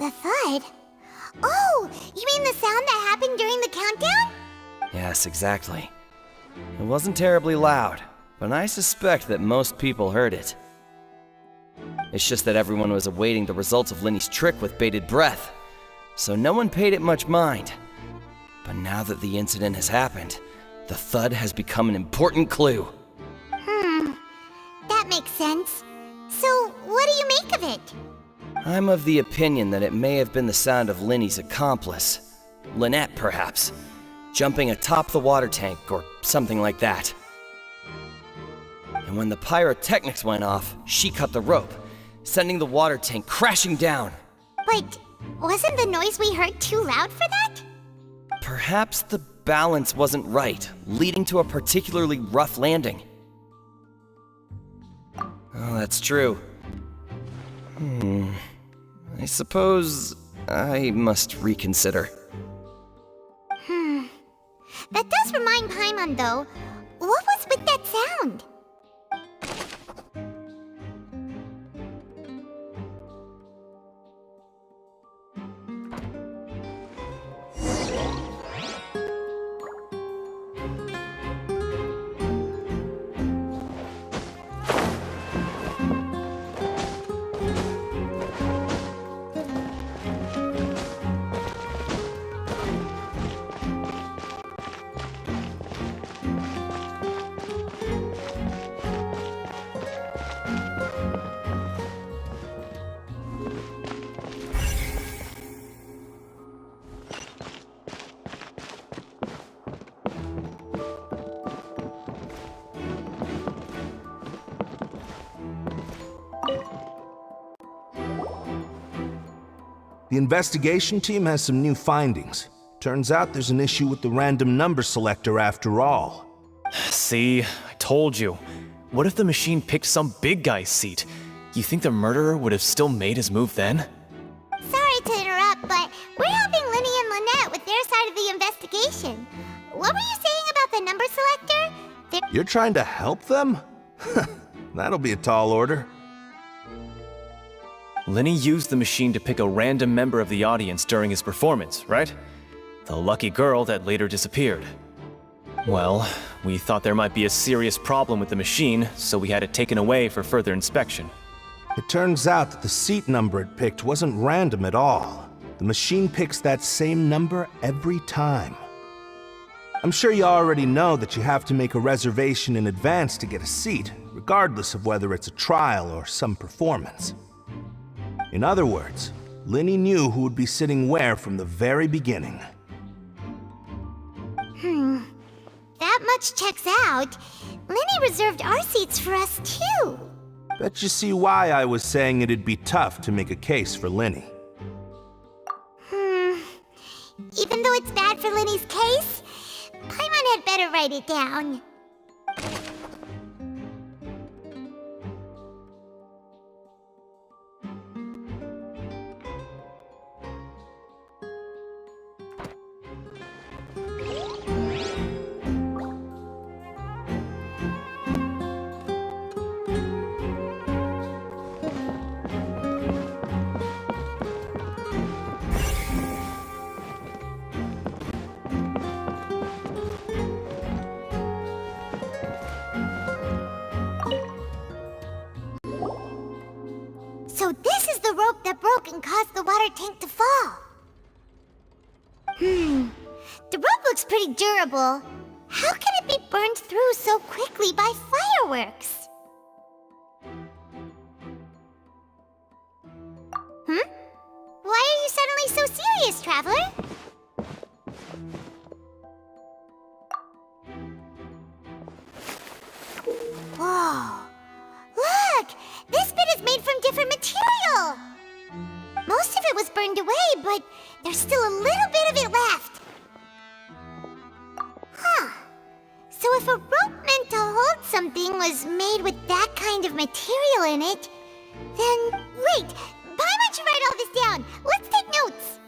The thud? Oh, you mean the sound that happened during the countdown? Yes, exactly. It wasn't terribly loud, but I suspect that most people heard it. It's just that everyone was awaiting the results of Lyney's trick with bated breath, so no one paid it much mind. But now that the incident has happened, the thud has become an important clue. That makes sense. So, what do you make of it? I'm of the opinion that it may have been the sound of Lyney's accomplice, Lynette perhaps, jumping atop the water tank or something like that. And when the pyrotechnics went off, she cut the rope, sending the water tank crashing down. But wasn't the noise we heard too loud for that? Perhaps the balance wasn't right, leading to a particularly rough landing. Oh, that's true. I suppose I must reconsider. That does remind Paimon, though. What was with that sound? The investigation team has some new findings. Turns out there's an issue with the random number selector after all. See, I told you. What if the machine picked some big guy's seat? You think the murderer would have still made his move then? Sorry to interrupt, but we're helping Lyney and Lynette with their side of the investigation. What were you saying about the number selector? You're trying to help them? That'll be a tall order. Lyney used the machine to pick a random member of the audience during his performance, right? The lucky girl that later disappeared. Well, we thought there might be a serious problem with the machine, so we had it taken away for further inspection. It turns out that the seat number it picked wasn't random at all. The machine picks that same number every time. I'm sure you already know that you have to make a reservation in advance to get a seat, regardless of whether it's a trial or some performance. In other words, Lyney knew who would be sitting where from the very beginning. That much checks out. Lyney reserved our seats for us, too. Bet you see why I was saying it'd be tough to make a case for Lyney. Even though it's bad for Lyney's case, Paimon had better write it down. So this is the rope that broke and caused the water tank to fall. The rope looks pretty durable. How can it be burned through so quickly by fireworks? Why are you suddenly so serious, Traveler? Whoa! Look! This bit is made from different material! Most of it was burned away, but there's still a little bit of it left. So if a rope meant to hold something was made with that kind of material in it, then... Wait! Paimon should write all this down! Let's take notes!